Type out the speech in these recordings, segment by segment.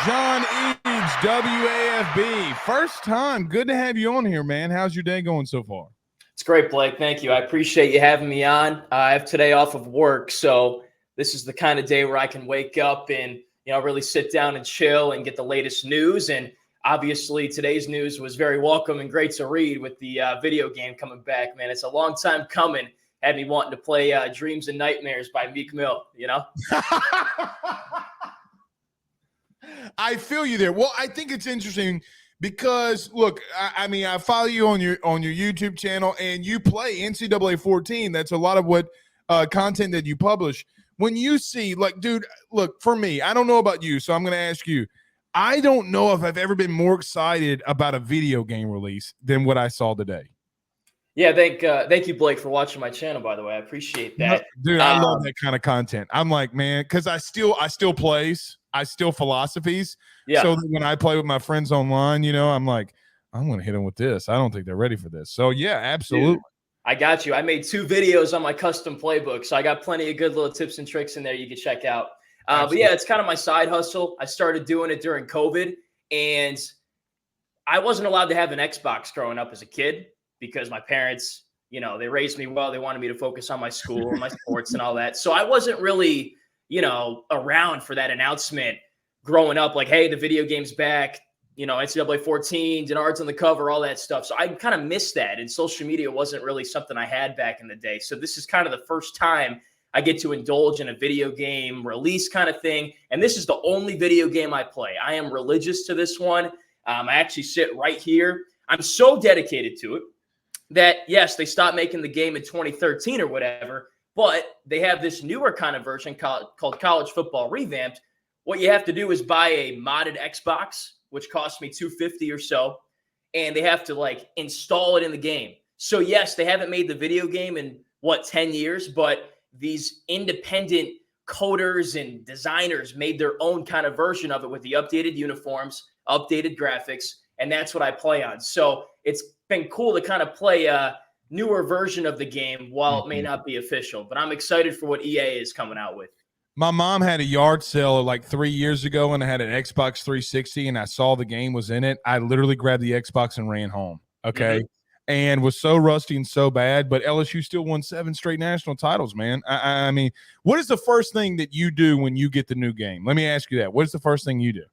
John Eads, WAFB. First time. Good to have you on here, man. How's your day going so far? It's great, Blake. Thank you. I appreciate you having me on. I have today off of work, so this is the kind of day where I can wake up and really sit down and chill and get the latest news. And obviously, today's news was very welcome and great to read with the video game coming back. Man, it's a long time coming. Had me wanting to play Dreams and Nightmares by Meek Mill. I feel you there. Well, I think it's interesting because look, I follow you on your YouTube channel, and you play NCAA 14. That's a lot of what content that you publish. When you see, like, dude, look, for me, I don't know about you, so I'm going to ask you. I don't know if I've ever been more excited about a video game release than what I saw today. Yeah, thank you, Blake, for watching my channel, by the way. I appreciate that. Dude, I love that kind of content. I'm like, man, because I still plays. I still philosophies. Yeah. So when I play with my friends online, I'm like, I'm going to hit them with this. I don't think they're ready for this. So, yeah, absolutely. Dude, I got you. I made 2 videos on my custom playbook, so I got plenty of good little tips and tricks in there you can check out. But yeah, it's kind of my side hustle. I started doing it during COVID, and I wasn't allowed to have an Xbox growing up as a kid because my parents, they raised me well. They wanted me to focus on my school and my sports and all that. So I wasn't really, around for that announcement growing up, like, hey, the video game's back, NCAA 14, Denard's on the cover, all that stuff. So I kind of missed that. And social media wasn't really something I had back in the day. So this is kind of the first time I get to indulge in a video game release kind of thing. And this is the only video game I play. I am religious to this one. I actually sit right here. I'm so dedicated to it that, yes, they stopped making the game in 2013 or whatever, but they have this newer kind of version called College Football Revamped. What you have to do is buy a modded Xbox, which costs me $250 or so, and they have to install it in the game. So yes, they haven't made the video game in 10 years, but these independent coders and designers made their own kind of version of it with the updated uniforms, updated graphics, and that's what I play on. So it's been cool to kind of play a newer version of the game while it may not be official, but I'm excited for what EA is coming out with. My mom had a yard sale like 3 years ago, and I had an Xbox 360, and I saw the game was in it. I literally grabbed the Xbox and ran home. Okay. And was so rusty and so bad, but LSU still won 7 straight national titles, man. I mean, what is the first thing that you do when you get the new game? Let me ask you that. What is the first thing you do?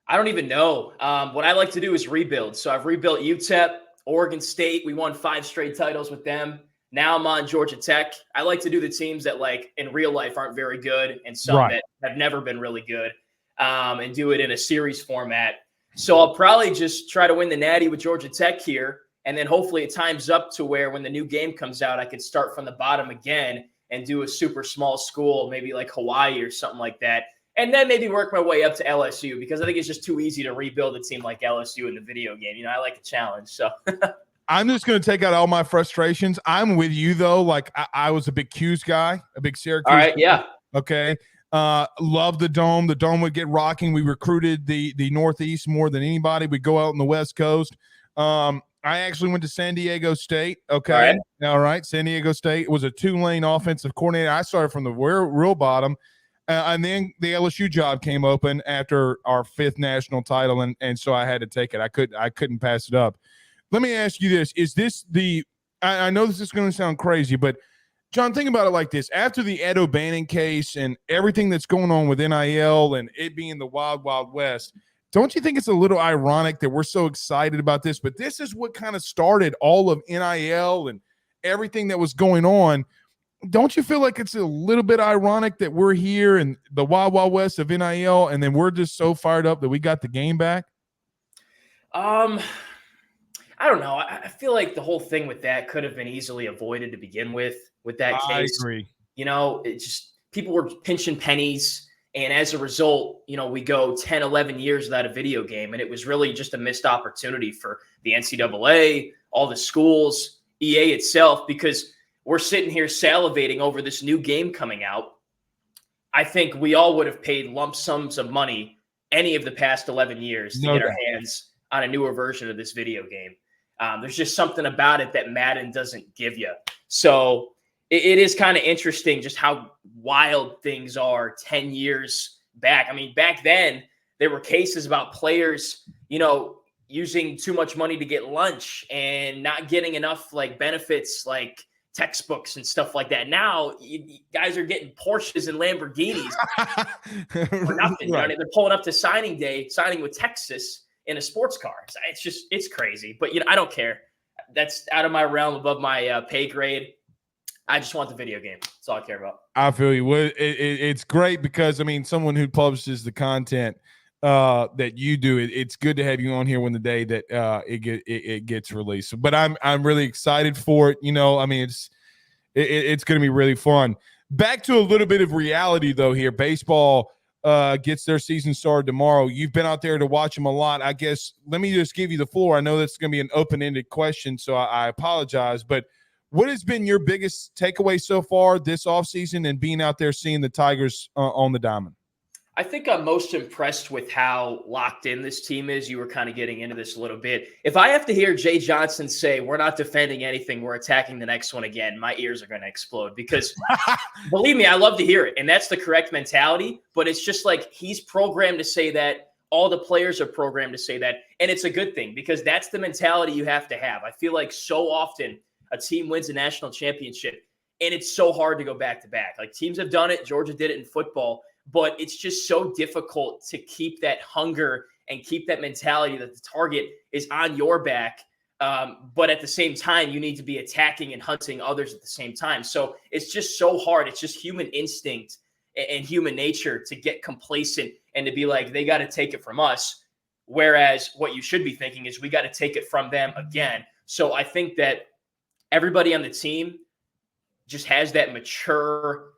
I don't even know. What I like to do is rebuild. So I've rebuilt UTEP, Oregon State. We won 5 straight titles with them. Now I'm on Georgia Tech. I like to do the teams that, in real life aren't very good and some that have never been really good, and do it in a series format. So I'll probably just try to win the Natty with Georgia Tech here. And then hopefully it times up to where when the new game comes out, I could start from the bottom again and do a super small school, maybe like Hawaii or something like that. And then maybe work my way up to LSU because I think it's just too easy to rebuild a team like LSU in the video game. I like a challenge. So I'm just going to take out all my frustrations. I'm with you, though. I was a big Q's guy, a big Syracuse All right, guy. yeah. Okay. Love the Dome. The Dome would get rocking. We recruited the Northeast more than anybody. We'd go out on the West Coast. I actually went to San Diego State. Okay. All right. San Diego State was a 2-lane offensive coordinator. I started from the real bottom. And then the LSU job came open after our 5th national title. And so I had to take it. I couldn't pass it up. Let me ask you this. Is this I know this is going to sound crazy, but John, think about it like this. After the Ed O'Bannon case and everything that's going on with NIL and it being the wild, wild west, don't you think it's a little ironic that we're so excited about this? But this is what kind of started all of NIL and everything that was going on. Don't you feel like it's a little bit ironic that we're here in the wild, wild west of NIL and then we're just so fired up that we got the game back? I don't know. I feel like the whole thing with that could have been easily avoided to begin with that case. I agree. It just people were pinching pennies. And as a result, we go 10, 11 years without a video game. And it was really just a missed opportunity for the NCAA, all the schools, EA itself, because we're sitting here salivating over this new game coming out. I think we all would have paid lump sums of money any of the past 11 years to get our hands on a newer version of this video game. There's just something about it that Madden doesn't give you. So it is kind of interesting just how wild things are 10 years back. I mean, back then, there were cases about players, using too much money to get lunch and not getting enough like benefits, like textbooks and stuff like that. Now guys are getting Porsches and Lamborghinis for nothing. Right. They're pulling up to signing day, signing with Texas in a sports car. It's crazy, but I don't care. That's out of my realm, above my pay grade. I just want the video game. That's all I care about. I feel you. Well, it's great because, someone who publishes the content that you do, it's good to have you on here when the day that it gets released. But I'm really excited for it. It's going to be really fun. Back to a little bit of reality, though. Here, baseball gets their season started tomorrow. You've been out there to watch them a lot. I guess let me just give you the floor. I know that's going to be an open-ended question, so I apologize. But what has been your biggest takeaway so far this offseason and being out there seeing the Tigers on the diamond? I think I'm most impressed with how locked in this team is. You were kind of getting into this a little bit. If I have to hear Jay Johnson say, we're not defending anything, we're attacking the next one again, my ears are going to explode because believe me, I love to hear it. And that's the correct mentality. But it's just like he's programmed to say that. All the players are programmed to say that. And it's a good thing because that's the mentality you have to have. I feel like so often a team wins a national championship and it's so hard to go back to back. Like teams have done it. Georgia did it in football. But it's just so difficult to keep that hunger and keep that mentality that the target is on your back. But at the same time, you need to be attacking and hunting others at the same time. So it's just so hard. It's just human instinct and human nature to get complacent and to be like, they got to take it from us. Whereas what you should be thinking is we got to take it from them again. So I think that everybody on the team just has that mature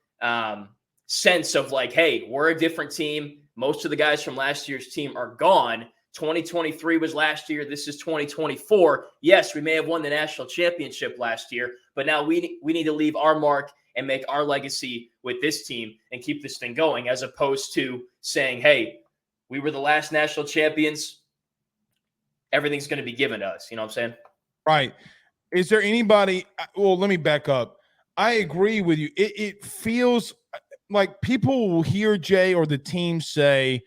sense of like, hey, we're a different team. Most of the guys from last year's team are gone. 2023 was last year. This is 2024. Yes, we may have won the national championship last year, but now we need to leave our mark and make our legacy with this team and keep this thing going, as opposed to saying, hey, we were the last national champions. Everything's going to be given to us. You know what I'm saying? Right. Is there anybody – well, let me back up. I agree with you. It feels – like people will hear Jay or the team say,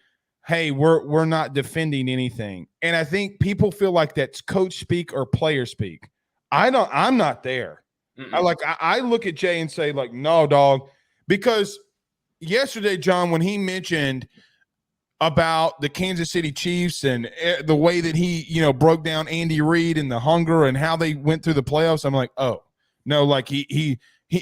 hey, we're not defending anything. And I think people feel like that's coach speak or player speak. I'm not there. I look at Jay and say, like, no, dog, because yesterday, John, when he mentioned about the Kansas City Chiefs and the way that he, broke down Andy Reid and the hunger and how they went through the playoffs, I'm like, oh, no, like he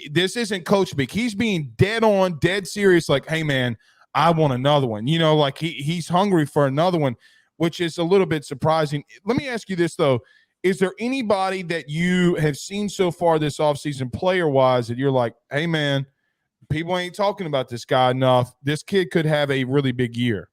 this isn't coach speak. He's being dead on, dead serious. Like, hey man, I want another one. Like he's hungry for another one, which is a little bit surprising. Let me ask you this though: is there anybody that you have seen so far this offseason, player wise, that you're like, hey man, people ain't talking about this guy enough. This kid could have a really big year.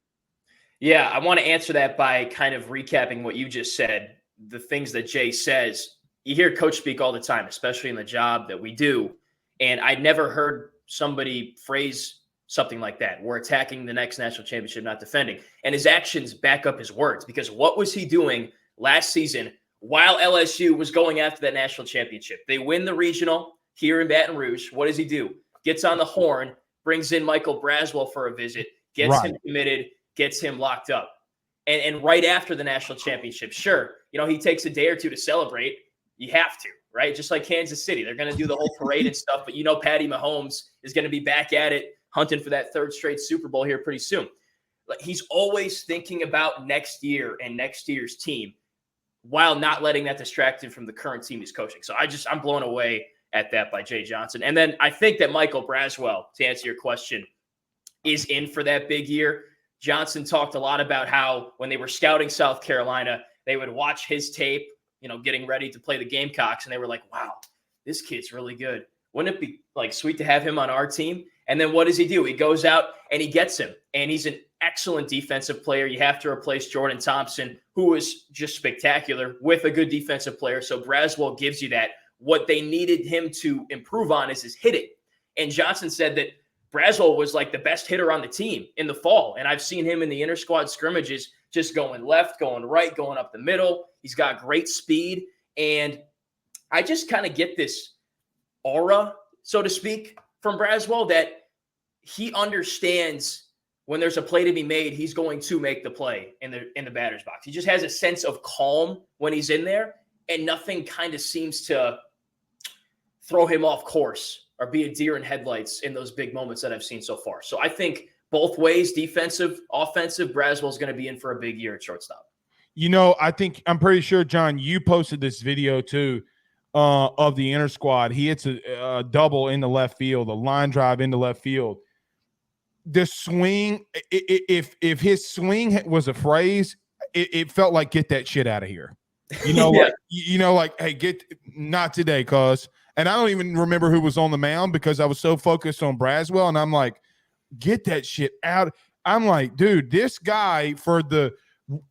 Yeah, I want to answer that by kind of recapping what you just said. The things that Jay says, you hear coach speak all the time, especially in the job that we do. And I'd never heard somebody phrase something like that. We're attacking the next national championship, not defending. And his actions back up his words, because what was he doing last season while LSU was going after that national championship? They win the regional here in Baton Rouge. What does he do? Gets on the horn, brings in Michael Braswell for a visit, gets him committed, gets him locked up. And right after the national championship, sure, he takes a day or two to celebrate. You have to, right? Just like Kansas City. They're going to do the whole parade and stuff, but Patty Mahomes is going to be back at it, hunting for that third straight Super Bowl here pretty soon. He's always thinking about next year and next year's team while not letting that distract him from the current team he's coaching. So I'm blown away at that by Jay Johnson. And then I think that Michael Braswell, to answer your question, is in for that big year. Johnson talked a lot about how when they were scouting South Carolina, they would watch his tape, getting ready to play the Gamecocks. And they were like, wow, this kid's really good. Wouldn't it be sweet to have him on our team? And then what does he do? He goes out and he gets him. And he's an excellent defensive player. You have to replace Jordan Thompson, who was just spectacular, with a good defensive player. So Braswell gives you that. What they needed him to improve on is his hitting. And Johnson said that Braswell was the best hitter on the team in the fall. And I've seen him in the inter-squad scrimmages just going left, going right, going up the middle. He's got great speed. And I just kind of get this aura, so to speak, from Braswell, that he understands when there's a play to be made, he's going to make the play in the batter's box. He just has a sense of calm when he's in there, and nothing kind of seems to throw him off course or be a deer in headlights in those big moments that I've seen so far. So I think both ways, defensive, offensive, Braswell's going to be in for a big year at shortstop. I'm pretty sure, John, you posted this video too of the inner squad. He hits a double in the left field, a line drive into left field. The swing, if his swing was a phrase, it felt like, get that shit out of here. Like, hey, not today, cuz. And I don't even remember who was on the mound because I was so focused on Braswell, and I'm like, get that shit out. I'm like, dude, this guy, for the,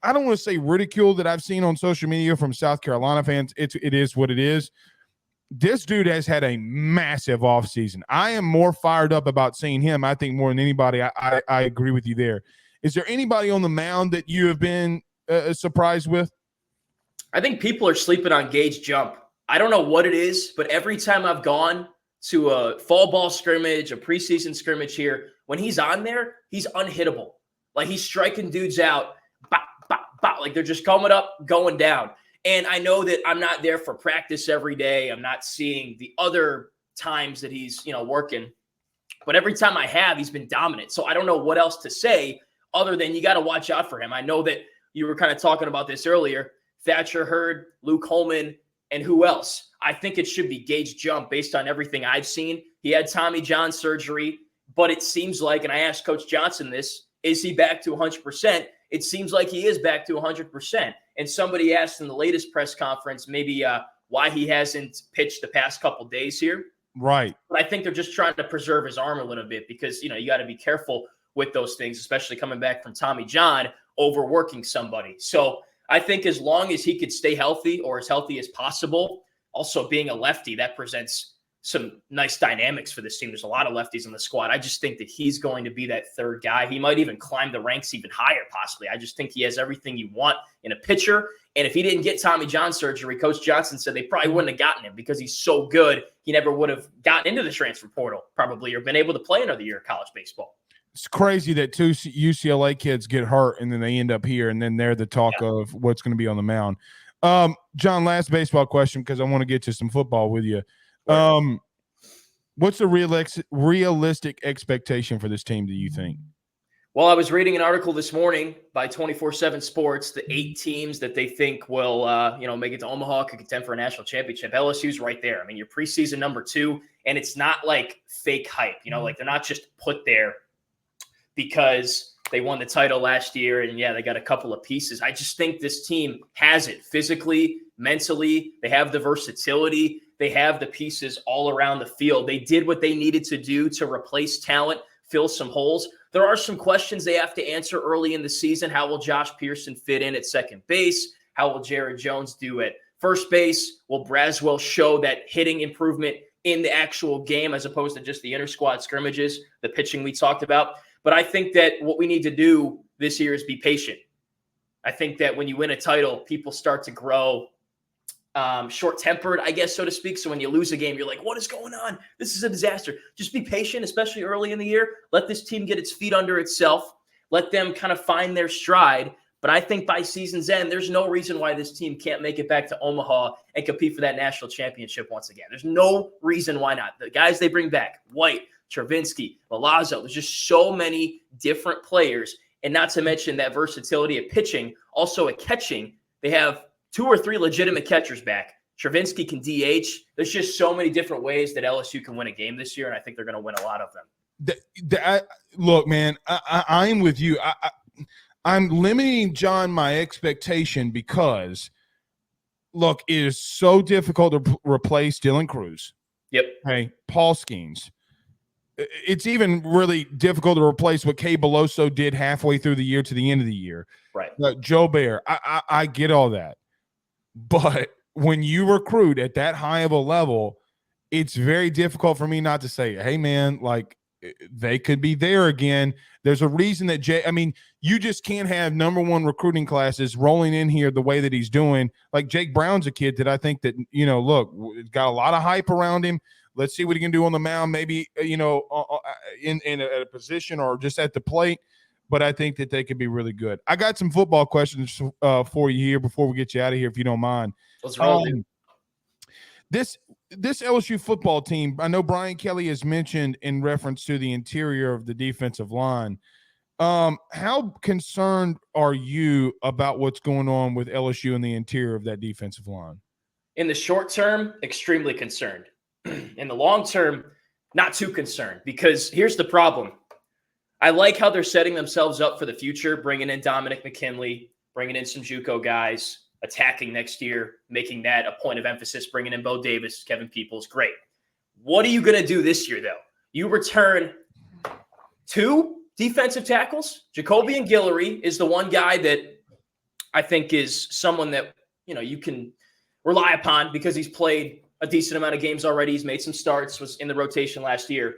I don't want to say ridicule that I've seen on social media from South Carolina fans, it is what it is. This dude has had a massive offseason. I am more fired up about seeing him, I think, more than anybody. I agree with you there. Is there anybody on the mound that you have been surprised with? I think people are sleeping on Gage Jump. I don't know what it is, but every time I've gone to a fall ball scrimmage, a preseason scrimmage here, when he's on there, he's unhittable. Like, he's striking dudes out, bop, bop, bop, like they're just coming up, going down. And I know that I'm not there for practice every day. I'm not seeing the other times that he's, working. But every time I have, he's been dominant. So I don't know what else to say other than you got to watch out for him. I know that you were kind of talking about this earlier. Thatcher Hurd, Luke Holman, and who else? I think it should be Gage Jump based on everything I've seen. He had Tommy John surgery, but it seems like, and I asked Coach Johnson this, is he back to 100%? It seems like he is back to 100%. And somebody asked in the latest press conference maybe why he hasn't pitched the past couple days here. Right. But I think they're just trying to preserve his arm a little bit because, you got to be careful with those things, especially coming back from Tommy John, overworking somebody. So I think as long as he could stay healthy or as healthy as possible, also being a lefty, that presents some nice dynamics for this team. There's a lot of lefties in the squad. I just think that he's going to be that third guy. He might even climb the ranks even higher, possibly. I just think he has everything you want in a pitcher. And if he didn't get Tommy John surgery, Coach Johnson said they probably wouldn't have gotten him because he's so good. He never would have gotten into the transfer portal probably or been able to play another year of college baseball. It's crazy that two UCLA kids get hurt and then they end up here and then they're the talk of what's going to be on the mound. John, last baseball question because I want to get to some football with you. What's the realistic expectation for this team, do you think? Well, I was reading an article this morning by 24/7 Sports, the 8 teams that they think will, make it to Omaha, could contend for a national championship. LSU's right there. I mean, you're preseason number 2, and it's not like fake hype. Like they're not just put there because they won the title last year and, they got a couple of pieces. I just think this team has it physically, mentally. They have the versatility. They have the pieces all around the field. They did what they needed to do to replace talent, fill some holes. There are some questions they have to answer early in the season. How will Josh Pearson fit in at second base? How will Jared Jones do at first base? Will Braswell show that hitting improvement in the actual game as opposed to just the inter-squad scrimmages, the pitching we talked about? But I think that what we need to do this year is be patient. I think that when you win a title, people start to grow short-tempered, I guess, so to speak. So when you lose a game, you're like, what is going on? This is a disaster. Just be patient, especially early in the year. Let this team get its feet under itself. Let them kind of find their stride. But I think by season's end, there's no reason why this team can't make it back to Omaha and compete for that national championship once again. There's no reason why not. The guys they bring back, White, Travinsky, Milazzo, there's just so many different players. And not to mention that versatility of pitching, also at catching. They have 2 or 3 legitimate catchers back. Travinsky can DH. There's just so many different ways that LSU can win a game this year, and I think they're going to win a lot of them. Look, man, I'm with you. I'm limiting, John, my expectation because, look, it is so difficult to replace Dylan Cruz. Yep. Okay, Paul Skeens. It's even really difficult to replace what Kay Beloso did halfway through the year to the end of the year. Right. Joe Bear, I get all that. But when you recruit at that high of a level, it's very difficult for me not to say, hey, man, like they could be there again. There's a reason that you just can't have number 1 recruiting classes rolling in here the way that he's doing. Like Jake Brown's a kid that I think that, look, got a lot of hype around him. Let's see what he can do on the mound, maybe, in a position or just at the plate. but I think that they could be really good. I got some football questions for you here before we get you out of here, if you don't mind. Let's roll, dude. This LSU football team, I know Brian Kelly has mentioned in reference to the interior of the defensive line. How concerned are you about what's going on with LSU in the interior of that defensive line? In the short term, extremely concerned. In the long term, not too concerned, because here's the problem. I like how they're setting themselves up for the future, bringing in Dominic McKinley, bringing in some JUCO guys, attacking next year, making that a point of emphasis, bringing in Bo Davis, Kevin Peoples. Great. What are you going to do this year, though? You return 2 defensive tackles. Jacoby and Guillory is the one guy that I think is someone that, you can rely upon because he's played a decent amount of games already. He's made some starts, was in the rotation last year.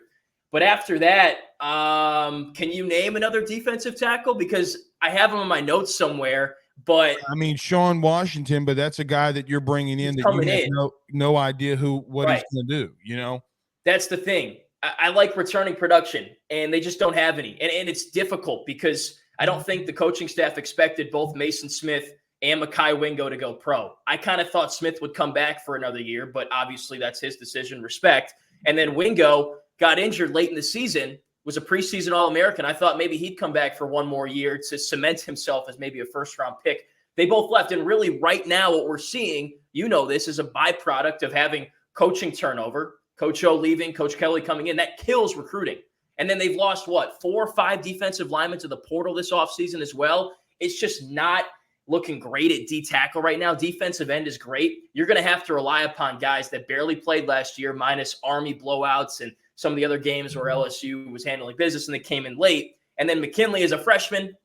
But after that, can you name another defensive tackle? Because I have him in my notes somewhere. But I mean, Sean Washington, but that's a guy that you're bringing in that you have no idea what he's going to do, That's the thing. I like returning production, and they just don't have any. And it's difficult because I don't think the coaching staff expected both Mason Smith and Mekhi Wingo to go pro. I kind of thought Smith would come back for another year, but obviously that's his decision, respect. And then Wingo got injured late in the season, was a preseason All-American. I thought maybe he'd come back for one more year to cement himself as maybe a first-round pick. They both left, and really right now what we're seeing, this is a byproduct of having coaching turnover, Coach O leaving, Coach Kelly coming in. That kills recruiting. And then they've lost, 4 or 5 defensive linemen to the portal this offseason as well. It's just not looking great at D-tackle right now. Defensive end is great. You're going to have to rely upon guys that barely played last year, minus Army blowouts and some of the other games where LSU was handling business and they came in late. And then McKinley as a freshman,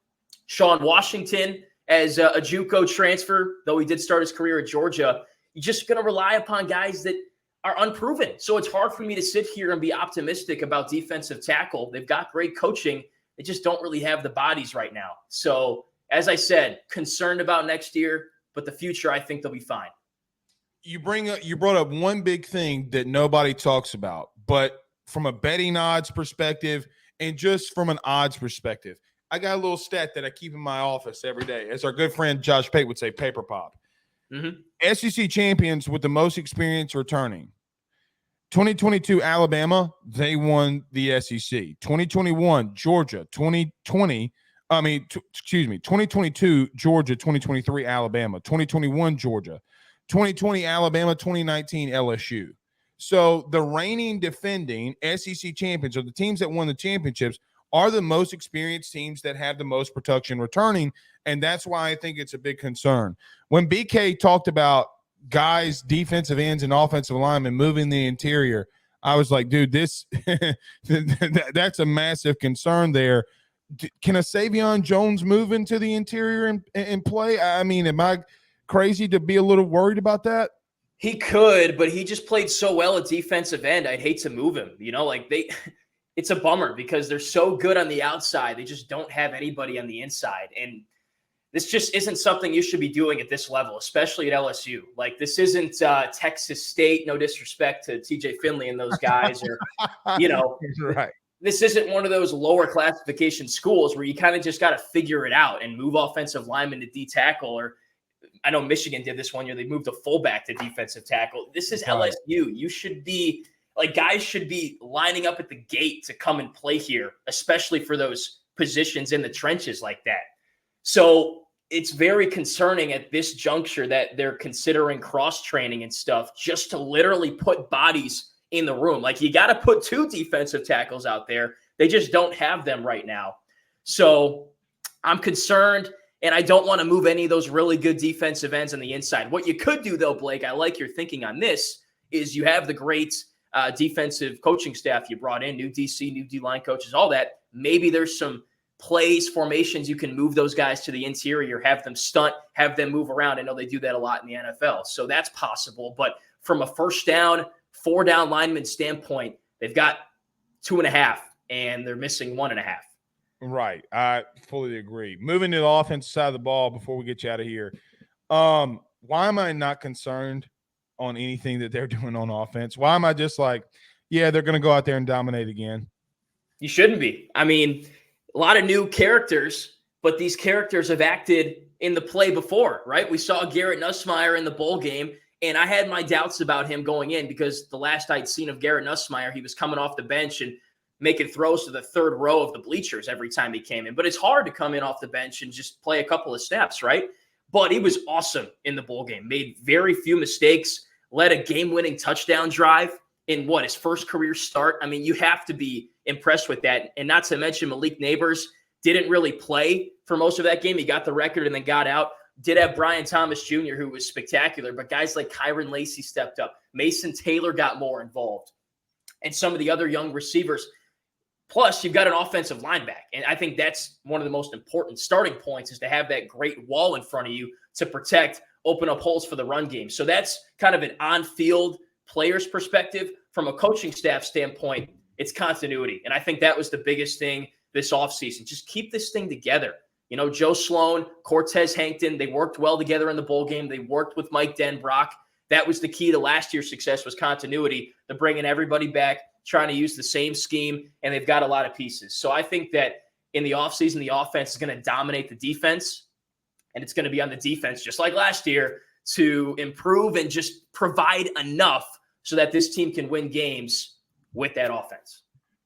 Sean Washington as a JUCO transfer, though he did start his career at Georgia. You're just going to rely upon guys that are unproven. So it's hard for me to sit here and be optimistic about defensive tackle. They've got great coaching. They just don't really have the bodies right now. So as I said, concerned about next year, but the future, I think they'll be fine. You brought up one big thing that nobody talks about, but from a betting odds perspective and just from an odds perspective, I got a little stat that I keep in my office every day. As our good friend Josh Pate would say, paper pop. Mm-hmm. SEC champions with the most experience returning. 2022 Alabama, they won the SEC. 2021 Georgia, 2022 Georgia, 2023 Alabama, 2021 Georgia, 2020 Alabama, 2019 LSU. So the reigning defending SEC champions, or the teams that won the championships, are the most experienced teams that have the most production returning, and that's why I think it's a big concern. When BK talked about guys, defensive ends and offensive linemen moving the interior, I was like, dude, this that's a massive concern there. Can a Savion Jones move into the interior and play? I mean, am I crazy to be a little worried about that? He could, but he just played so well at defensive end. I'd hate to move him. It's a bummer because they're so good on the outside. They just don't have anybody on the inside. And this just isn't something you should be doing at this level, especially at LSU. Like, this isn't Texas State, no disrespect to TJ Finley and those guys, or, right. This isn't one of those lower classification schools where you kind of just got to figure it out and move offensive linemen to D tackle. Or I know Michigan did this one year. They moved a fullback to defensive tackle. This is LSU. You should be guys should be lining up at the gate to come and play here, especially for those positions in the trenches like that. So it's very concerning at this juncture that they're considering cross-training and stuff just to literally put bodies in the room. Like, you got to put 2 defensive tackles out there. They just don't have them right now. So I'm concerned, and I don't want to move any of those really good defensive ends on the inside. What you could do, though, Blake, I like your thinking on this, is you have the great defensive coaching staff you brought in, new DC, new D-line coaches, all that. Maybe there's some plays, formations, you can move those guys to the interior, have them stunt, have them move around. I know they do that a lot in the NFL. So that's possible. But from a first down, 4 down lineman standpoint, they've got 2.5, and they're missing 1.5. Right. I fully agree. Moving to the offensive side of the ball before we get you out of here. Why am I not concerned on anything that they're doing on offense? Why am I just like, yeah, they're going to go out there and dominate again? You shouldn't be. I mean, a lot of new characters, but these characters have acted in the play before, right? We saw Garrett Nussmeier in the bowl game, and I had my doubts about him going in because the last I'd seen of Garrett Nussmeier, he was coming off the bench and making throws to the third row of the bleachers every time he came in. But it's hard to come in off the bench and just play a couple of snaps, right? But he was awesome in the bowl game, made very few mistakes, led a game-winning touchdown drive in his first career start. I mean, you have to be impressed with that. And not to mention Malik Neighbors didn't really play for most of that game. He got the record and then got out. Did have Brian Thomas Jr., who was spectacular, but guys like Kyron Lacey stepped up. Mason Taylor got more involved. And some of the other young receivers. Plus, you've got an offensive line back. And I think that's one of the most important starting points is to have that great wall in front of you to protect, open up holes for the run game. So that's kind of an on-field player's perspective. From a coaching staff standpoint, it's continuity. And I think that was the biggest thing this offseason. Just keep this thing together. You know, Joe Sloan, Cortez Hankton, they worked well together in the bowl game. They worked with Mike Denbrock. That was the key to last year's success was continuity. They're bringing everybody back, trying to use the same scheme, and they've got a lot of pieces. So I think that in the offseason, the offense is going to dominate the defense, and it's going to be on the defense, just like last year, to improve and just provide enough so that this team can win games with that offense.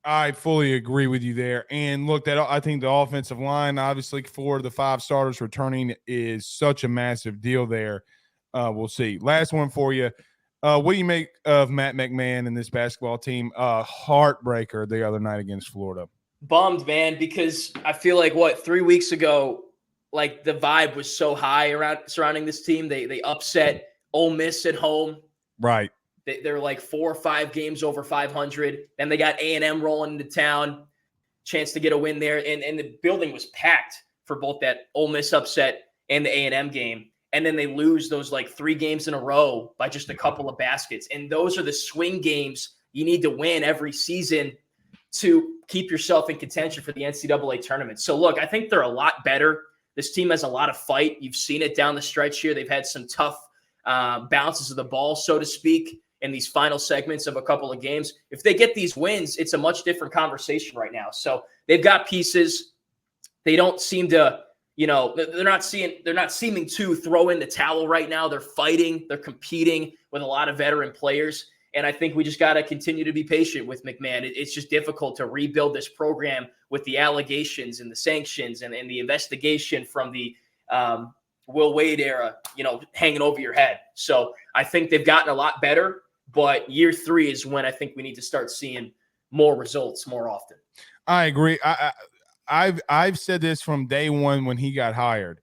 I fully agree with you there. And look, I think the offensive line, obviously, for the 5 starters returning is such a massive deal there. We'll see. Last one for you. What do you make of Matt McMahon and this basketball team? Heartbreaker the other night against Florida. Bummed, man, because I feel like 3 weeks ago, like the vibe was so high surrounding this team. They upset Ole Miss at home. Right. They're like 4 or 5 games over 500. Then they got A&M rolling into town, chance to get a win there. And the building was packed for both that Ole Miss upset and the A&M game. And then they lose those 3 games in a row by just a couple of baskets. And those are the swing games you need to win every season to keep yourself in contention for the NCAA tournament. So, look, I think they're a lot better. This team has a lot of fight. You've seen it down the stretch here. They've had some tough bounces of the ball, so to speak, in these final segments of a couple of games. If they get these wins, it's a much different conversation right now. So they've got pieces. They don't seem to, they're not seeming to throw in the towel right now. They're fighting. They're competing with a lot of veteran players. And I think we just got to continue to be patient with McMahon. It's just difficult to rebuild this program with the allegations and the sanctions and the investigation from the Will Wade era, hanging over your head. So I think they've gotten a lot better. But year 3 is when I think we need to start seeing more results more often. I agree. I've said this from day one when he got hired.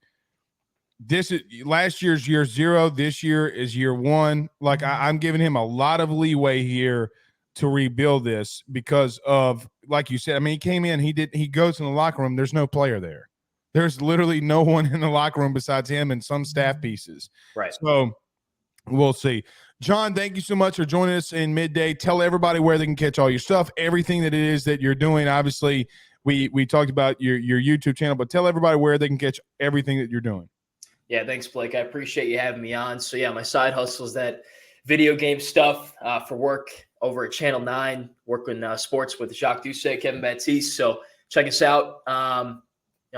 This is last year's year 0. This year is year 1. Like I'm giving him a lot of leeway here to rebuild this because of, like you said, I mean, he came in, he goes in the locker room. There's no player there. There's literally no one in the locker room besides him and some staff pieces. Right. So we'll see. John, thank you so much for joining us in midday. Tell everybody where they can catch all your stuff, everything that it is that you're doing. Obviously, we talked about your YouTube channel, but tell everybody where they can catch everything that you're doing. Yeah, thanks, Blake. I appreciate you having me on. So, yeah, my side hustle is that video game stuff for work over at Channel 9, working sports with Jacques Doucet, Kevin Baptiste. So check us out on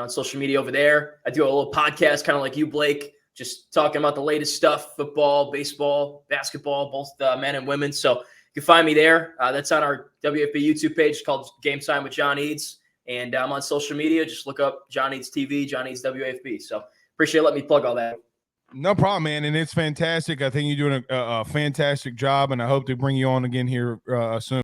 social media over there. I do a little podcast kind of like you, Blake, just talking about the latest stuff, football, baseball, basketball, both men and women. So you can find me there. That's on our WFB YouTube page called Game Time with John Eads. And I'm on social media. Just look up John Eads TV, John Eads WFB. So appreciate letting me plug all that. No problem, man. And it's fantastic. I think you're doing a fantastic job, and I hope to bring you on again here soon.